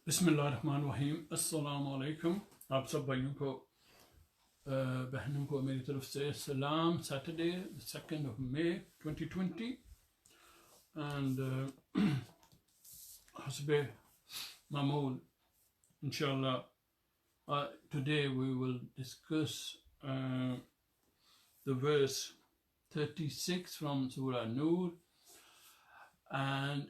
बिस्मिल्लाहिर्रहमानिर्रहीम। अस्सलाम वालेकुम। आप सब भाइयों को बहनों को मेरी तरफ से सलाम। Saturday 2nd of May 2020 and hasbe Mahmoud, inshallah, today we will discuss the verse 36 from Surah Al Nur, and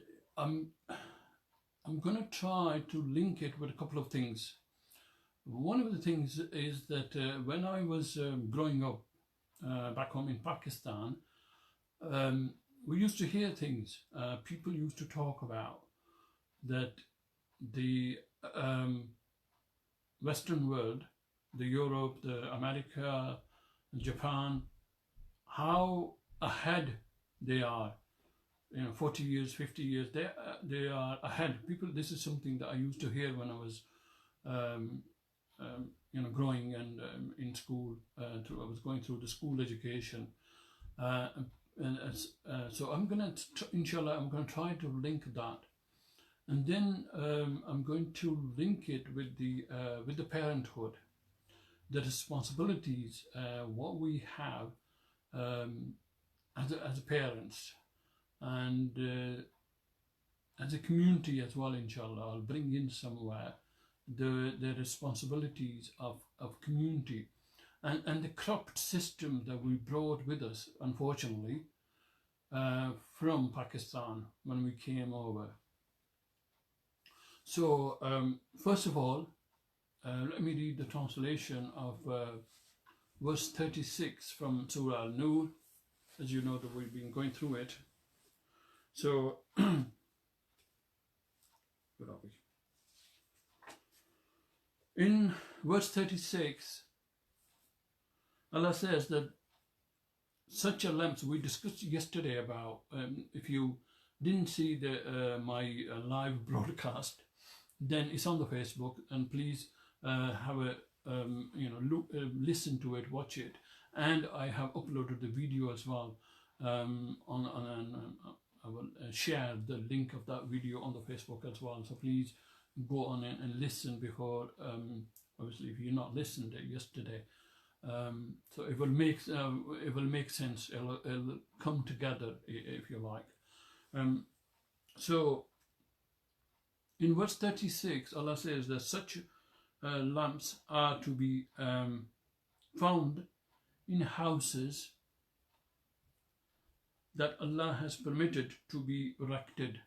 I'm going to try to link it with a couple of things. One of the things is that when I was growing up back home in Pakistan, we used to hear things. People used to talk about that the Western world, the Europe, the America, Japan, how ahead they are. 40 years, 50 years, they are ahead. People, this is something that I used to hear when I was, growing and in school. I was going through the school education, so I'm gonna, inshallah, I'm gonna try to link that, and then I'm going to link it with the parenthood, the responsibilities, what we have as parents. And as a community as well, inshallah, I'll bring in somewhere the responsibilities of community and the corrupt system that we brought with us, unfortunately, from Pakistan when we came over. So first of all, let me read the translation of verse 36 from Surah Al Nur. As you know, that we've been going through it. So, where are we? In verse 36, Allah says that such a lamp, we discussed yesterday about, if you didn't see my live broadcast, then it's on the Facebook, and please have a, listen to it, watch it. And I have uploaded the video as well I will share the link of that video on the Facebook as well. So please go on and listen before, obviously, if you're not listened to it yesterday. So it will make sense. It'll come together, if you like. So in verse 36, Allah says that such lamps are to be found in houses that Allah has permitted to be erected,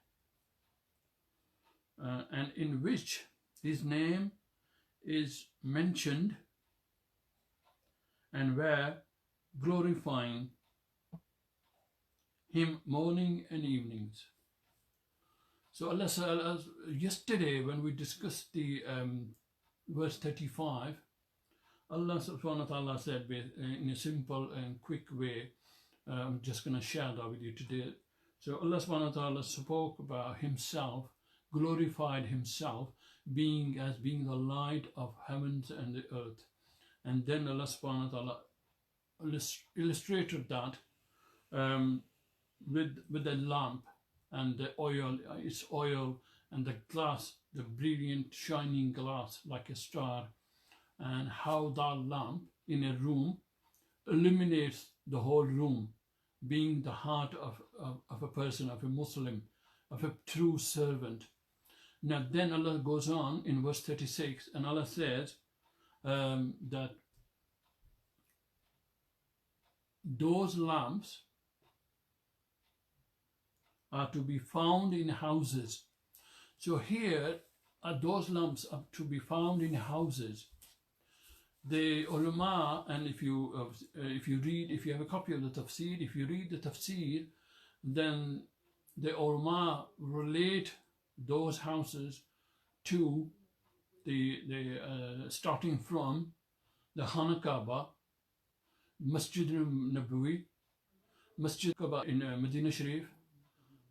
and in which His name is mentioned, and where glorifying Him morning and evenings. So Allah said, yesterday when we discussed the verse 35, Allah subhanahu wa ta'ala said in a simple and quick way, I'm just going to share that with you today. So Allah subhanahu wa ta'ala spoke about Himself, glorified Himself, being the light of heavens and the earth. And then Allah subhanahu wa ta'ala illustrated that with the lamp and the oil, its oil, and the glass, the brilliant shining glass like a star, and how that lamp in a room illuminates the whole room, being the heart of a person, of a Muslim, of a true servant. Now then Allah goes on in verse 36, and Allah says that those lamps are to be found in houses. So here are those lamps are to be found in houses. The ulama, and if you have a copy of the tafsir, if you read the tafsir, then the ulama relate those houses to the starting from the Khana Kaaba, Masjid Nabawi, Masjid Kaaba in Medina Sharif,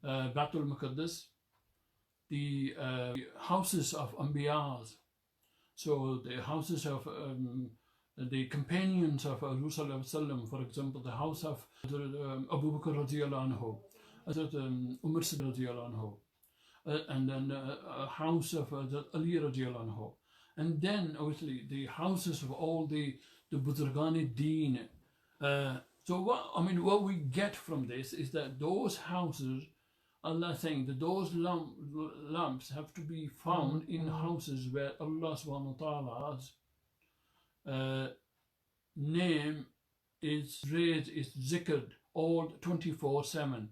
Baitul Muqaddas, the houses of Anbiyas. So the houses of the companions of Rasulullah, for example, the house of Abu Bakr radiyallahu anhu, Umar radiyallahu anhu, and then a house of Ali radiallahu anhu. And then obviously the houses of all the Buzurgani-Deen. So what we get from this is that those houses, Allah saying that those lamps have to be found in houses where Allah subhanahu wa ta'ala's name is raised, is zikred all 24/7.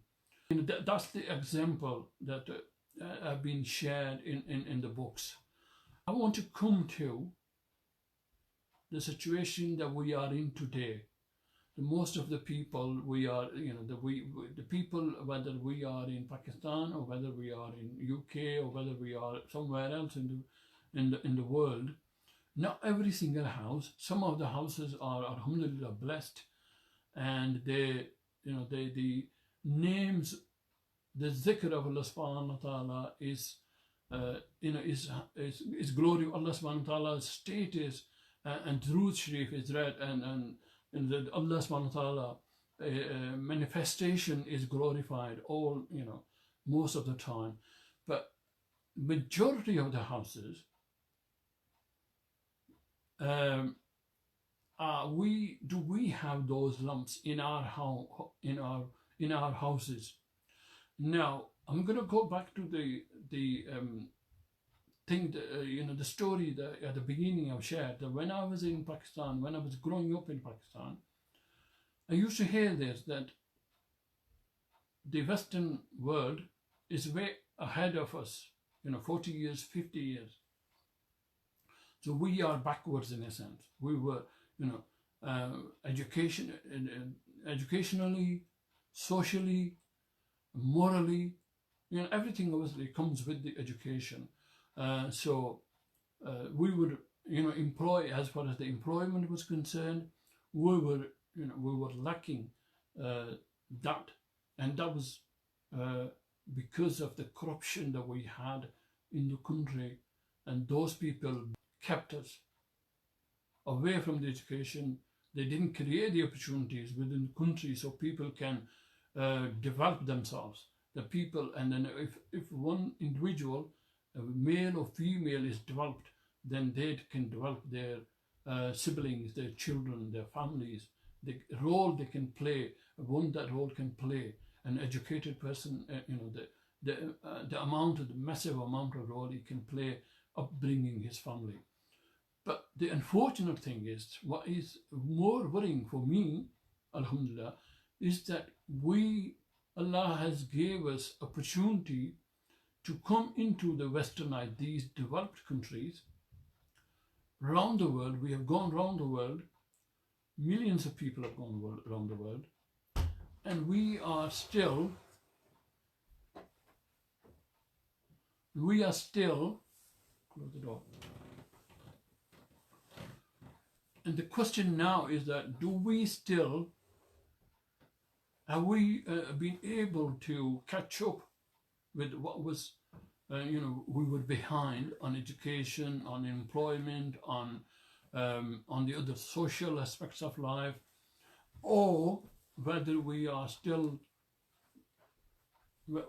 That's the example that have been shared in the books. I want to come to the situation that we are in today. Most of the people we are, the people, whether we are in Pakistan or whether we are in UK or whether we are somewhere else in the world, not every single house. Some of the houses are alhamdulillah blessed, and the names, the zikr of Allah subhanahu wa ta'ala is glory of Allah subhanahu wa ta'ala's status, and Durood Sharif is read, and the Allah subhanahu wa ta'ala manifestation is glorified all, most of the time. But majority of the houses, do we have those lumps in our houses? Now I'm going to go back to the thing that, the story that at the beginning I've shared, that when I was in Pakistan, when I was growing up in Pakistan, I used to hear this, that the Western world is way ahead of us, 40 years, 50 years. So we are backwards in a sense. We were, educationally, socially, morally, everything obviously comes with the education. So we would, employ, as far as the employment was concerned, we were lacking that, and that was because of the corruption that we had in the country, and those people kept us away from the education. They didn't create the opportunities within the country so people can develop themselves. The people, and then if one individual, male or female, is developed, then they can develop their siblings, their children, their families. The role they can play, that role can play. An educated person, the massive amount of role he can play upbringing his family. But the unfortunate thing is, what is more worrying for me, alhamdulillah, is that Allah has gave us opportunity to come into the westernized, these developed countries around the world. We have gone around the world. Millions of people have gone around the world, and we are still close the door. And the question now is that, have we been able to catch up with what was, we were behind on education, on employment, on the other social aspects of life, or whether we are still, where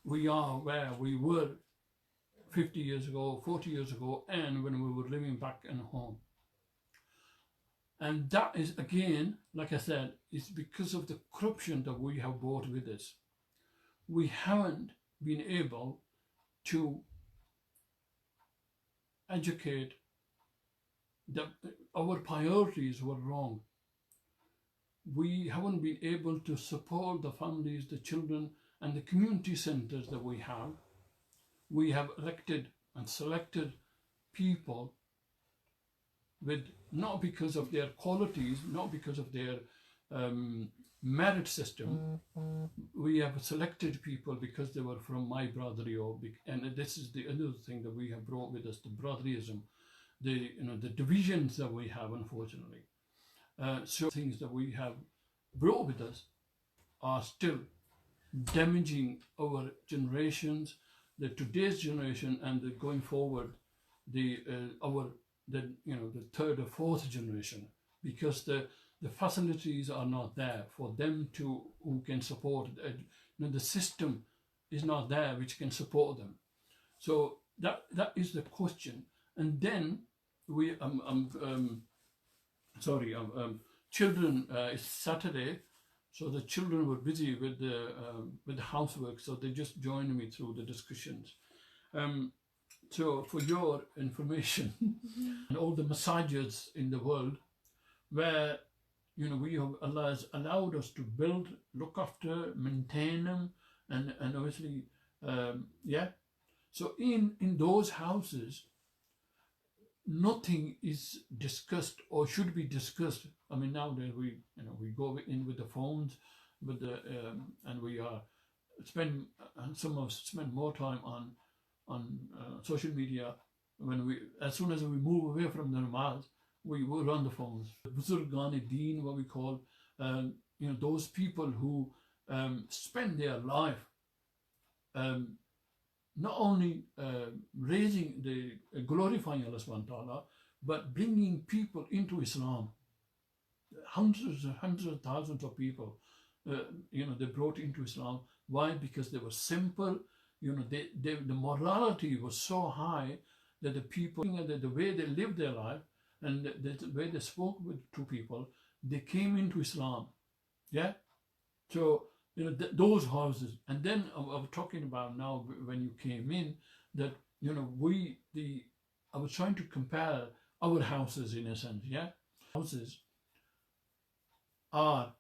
we were 50 years ago, 40 years ago, and when we were living back in home. And that is, again, like I said, it's because of the corruption that we have brought with us. We haven't been able to educate. Our priorities were wrong. We haven't been able to support the families, the children, and the community centers that we have. We have elected and selected people with, not because of their qualities, not because of their merit system. We have selected people because they were from my brotherly, and this is the other thing that we have brought with us, the brotherlyism, the divisions that we have, unfortunately. So things that we have brought with us are still damaging our generations, today's generation, and going forward, the third or fourth generation, because the facilities are not there for them who can support. The system is not there which can support them. So that is the question. And then we children, it's Saturday, so the children were busy with the housework, so they just joined me through the discussions. So for your information, and all the massages in the world where, you know, Allah has allowed us to build, look after, maintain them, and obviously, yeah. So in those houses, nothing is discussed or should be discussed. I mean, nowadays we go in with the phones, with the and we are some of us spend more time on social media. As soon as we move away from the namaz, we were on the phones. Buzurgan Deen, what we call, you know, those people who spend their life not only glorifying Allah subhanahu wa ta'ala, but bringing people into Islam. Hundreds of thousands of people, you know, they brought into Islam. Why? Because they were simple. You know, the morality was so high that the people, the way they lived their life and the way they spoke to people, they came into Islam. Yeah. So, you know, those houses. And then I was talking about now when you came in that, you know, I was trying to compare our houses in a sense. Yeah. Houses are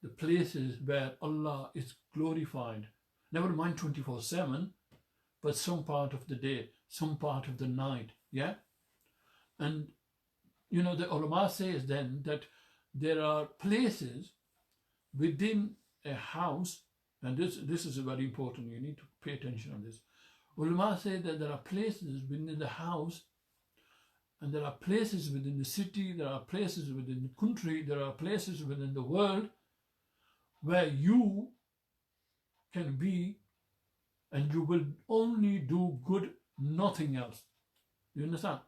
the places where Allah is glorified. Never mind 24/7, but some part of the day, some part of the night. Yeah. And, you know, the ulama says then that there are places within a house, and this is very important, you need to pay attention on this. Ulama say that there are places within the house, and there are places within the city, there are places within the country, there are places within the world where you can be and you will only do good, nothing else. You understand?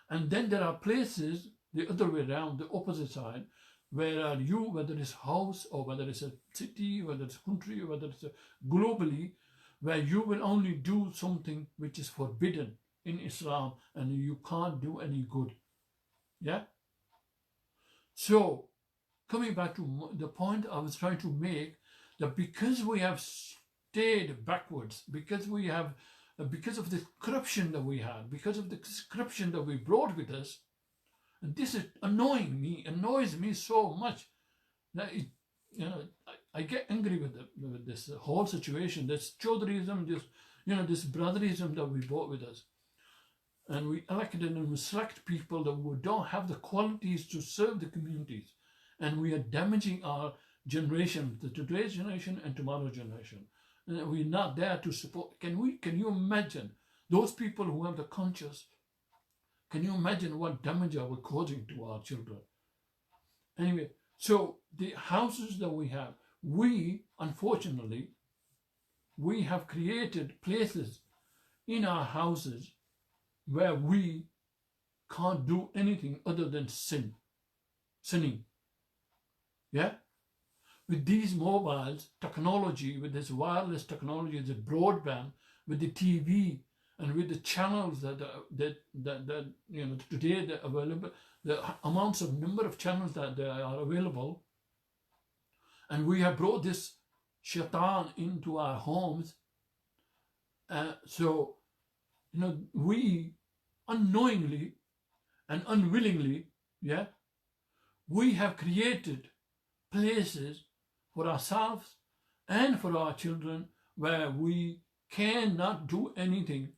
And then there are places the other way around, the opposite side, where you, whether it's house or whether it's a city, whether it's a country, or whether it's globally, where you will only do something which is forbidden in Islam and you can't do any good. Yeah? So, coming back to the point I was trying to make, that because we have stayed backwards, because of the corruption that we had, because of the corruption that we brought with us, and this is annoys me so much that it, you know, I get angry with this whole situation, this Chaudhryism, this brotherism that we brought with us. And we elected and we select people that don't have the qualities to serve the communities. And we are damaging our generation, today's generation and tomorrow's generation. And we're not there to support. Can you imagine those people who have the conscience? Can you imagine what damage are we causing to our children? Anyway, so the houses that we have, unfortunately, we have created places in our houses where we can't do anything other than sinning. Yeah? With these mobiles, technology, with this wireless technology, the broadband, with the TV, and with the channels that you know, today they're available, the amounts of number of channels that are available, and we have brought this shaitan into our homes. So, you know, we unknowingly and unwillingly, yeah, we have created places for ourselves and for our children where we cannot do anything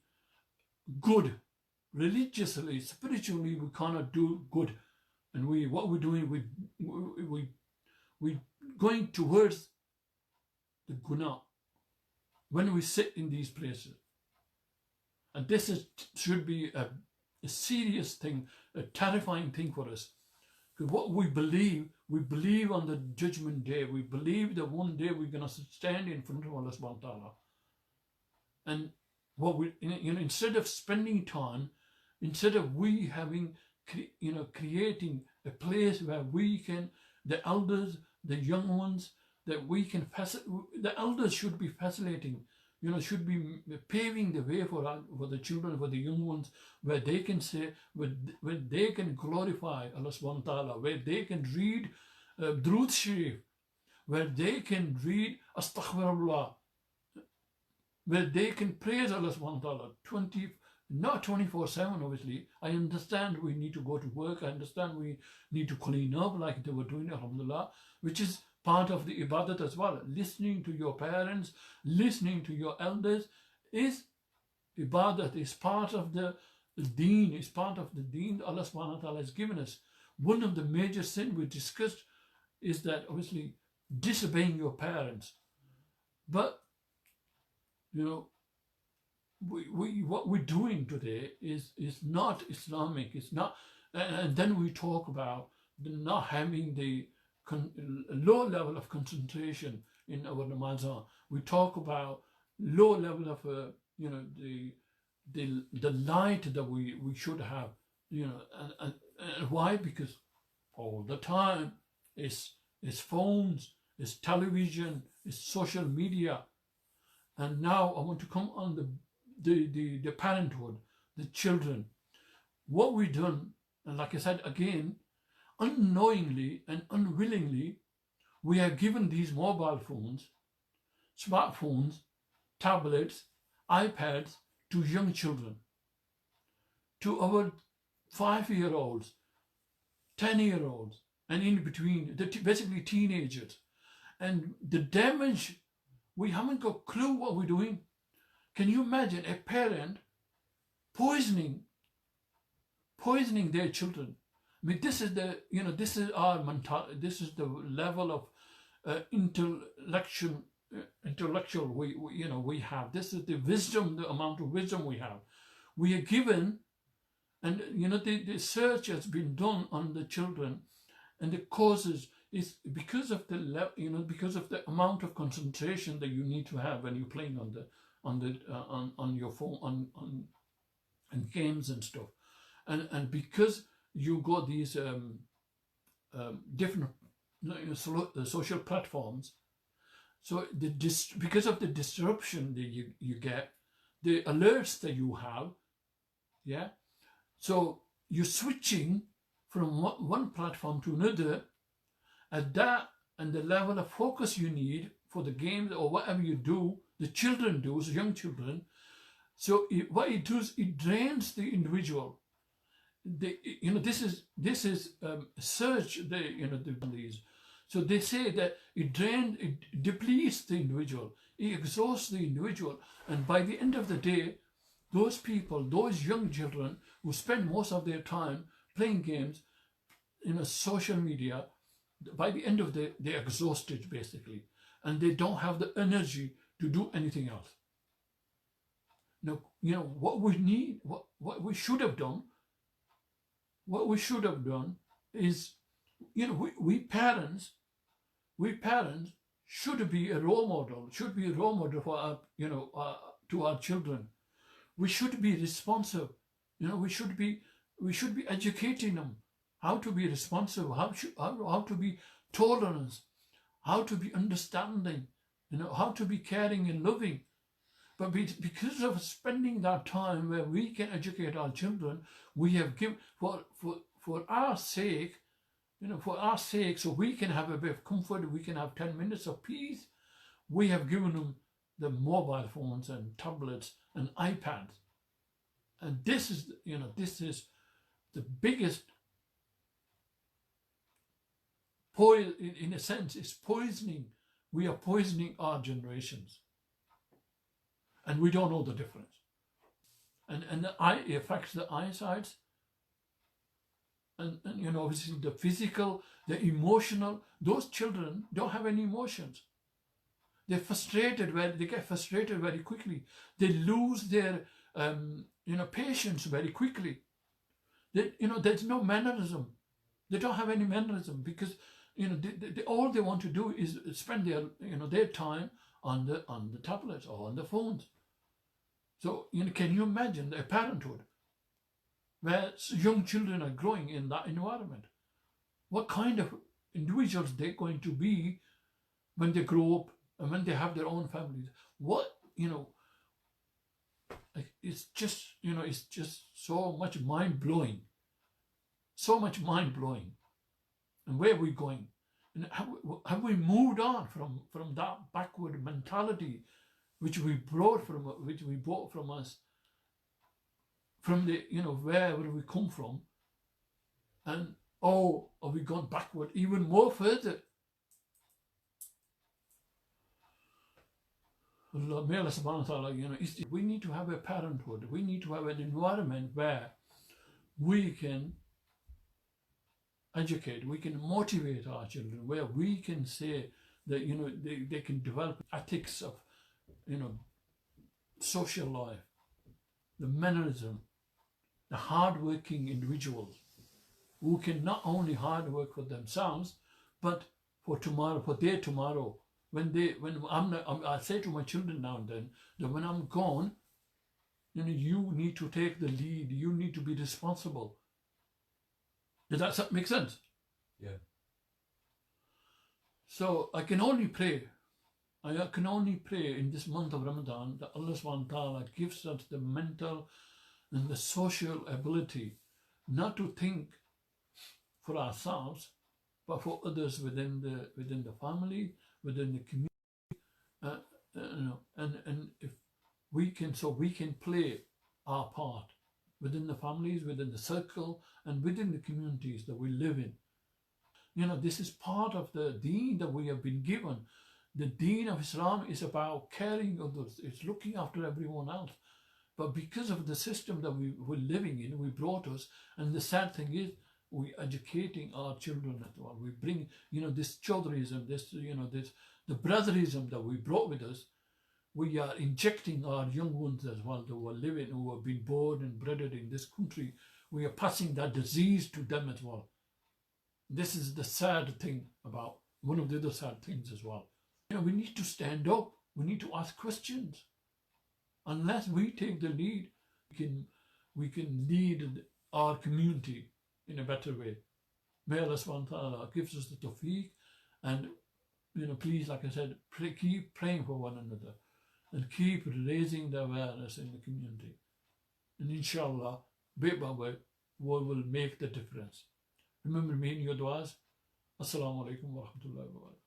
good. Religiously, spiritually, we cannot do good. And what we're doing, we going towards the guna when we sit in these places. And this should be a serious thing, a terrifying thing for us. Because what we believe on the judgment day. We believe that one day we're going to stand in front of Allah subhanahu wa ta'ala. And what we, you know, instead of spending time, instead of we having, you know, creating a place where we can, the elders, the young ones, that we can, the elders should be facilitating should be paving the way for the children, for the young ones, where they can say, where they can glorify Allah subhanahu wa ta'ala, where they can read Durood Sharif, where they can read Astaghfirullah, where they can praise Allah subhanahu wa ta'ala, not 24/7 obviously. I understand we need to go to work, I understand we need to clean up like they were doing, alhamdulillah, which is part of the ibadat as well. Listening to your parents, listening to your elders is ibadat, is part of the deen, is part of the deen Allah subhanahu wa ta'ala has given us. One of the major sins we discussed is that obviously disobeying your parents. But what we're doing today is not Islamic. It's not, and then we talk about not having the low level of concentration in our namazan. We talk about low level of the light that we should have. And why? Because all the time it's phones, it's television, it's social media. And now I want to come on the parenthood, the children. What we've done, and like I said again, unknowingly and unwillingly, we have given these mobile phones, smartphones, tablets, iPads to young children, to our 5-year-olds, 10-year-olds, and in between, basically teenagers. And the damage, we haven't got a clue what we're doing. Can you imagine a parent poisoning their children? I mean, this is our mentality. This is the level of intellectual we have. This is the wisdom, the amount of wisdom we have. We are given, and the search has been done on the children, and the causes is because of because of the amount of concentration that you need to have when you're playing on your phone on games and stuff, and because you got these different social platforms, so because of the disruption that you get, the alerts that you have, yeah, so you're switching from one platform to another. At that and the level of focus you need for the games or whatever you do, the children do, so young children. So what it does, it drains the individual. This is search. These. So they say that it depletes the individual, it exhausts the individual, and by the end of the day, those people, those young children who spend most of their time playing games, social media, by the end of the day, they're exhausted basically, and they don't have the energy to do anything else. Now, what we need, what we should have done, is, we parents should be a role model, for our, to our children. We should be responsive. We should be educating them how to be responsive, how to be tolerant, how to be understanding, how to be caring and loving. But because of spending that time where we can educate our children, we have given for our sake, so we can have a bit of comfort, we can have 10 minutes of peace. We have given them the mobile phones and tablets and iPads, and this is the biggest. In a sense, it's poisoning. We are poisoning our generations, and we don't know the difference. And it affects the eyesight, and obviously the physical, the emotional. Those children don't have any emotions. They're frustrated. They get frustrated very quickly. They lose their patience very quickly. There's no mannerism. They don't have any mannerism because all they want to do is spend their time on the tablets or on the phones. So can you imagine a parenthood where young children are growing in that environment? What kind of individuals they're going to be when they grow up and when they have their own families? What you know, it's just, you know, it's just so much mind-blowing. So much mind-blowing. And where are we going? And have we moved on from that backward mentality which we brought from us, from the, you know, wherever we come from, and oh, have we gone backward even more further? May Allah subhanahu wa ta'ala, you know, we need to have a parenthood. We need to have an environment where we can educate, we can motivate our children, where we can say that, you know, they can develop ethics of, you know, social life, the mannerism, the hard-working individuals who can not only hard work for themselves, but for tomorrow, for their tomorrow. I say to my children now and then that when I'm gone, you know, you need to take the lead. You need to be responsible. Does that make sense? Yeah. So I can only pray. I can only pray in this month of Ramadan that Allah subhanahu wa ta'ala gives us the mental and the social ability not to think for ourselves, but for others within the family, within the community, you know, and if we can, so we can play our part within the families, within the circle, and within the communities that we live in. You know, this is part of the deen that we have been given. The deen of Islam is about caring others. It's looking after everyone else. But because of the system that we were living in, we brought us, and the sad thing is, we educating our children as well. We bring, you know, this Chaudhryism, this, you know, this, the brotherism that we brought with us, we are injecting our young ones as well, who are living, who have been born and bred in this country. We are passing that disease to them as well. This is the sad thing about, one of the other sad things as well. You know, we need to stand up. We need to ask questions. Unless we take the lead, we can lead our community in a better way. May Allah subhanahu wa ta'ala gives us the tawfiq, and, you know, please, like I said, keep praying for one another and keep raising the awareness in the community. And inshallah, bit by bit, we will make the difference. Remember me in your du'as. Assalamu alaikum wa rahmatullahi wa barakatuh.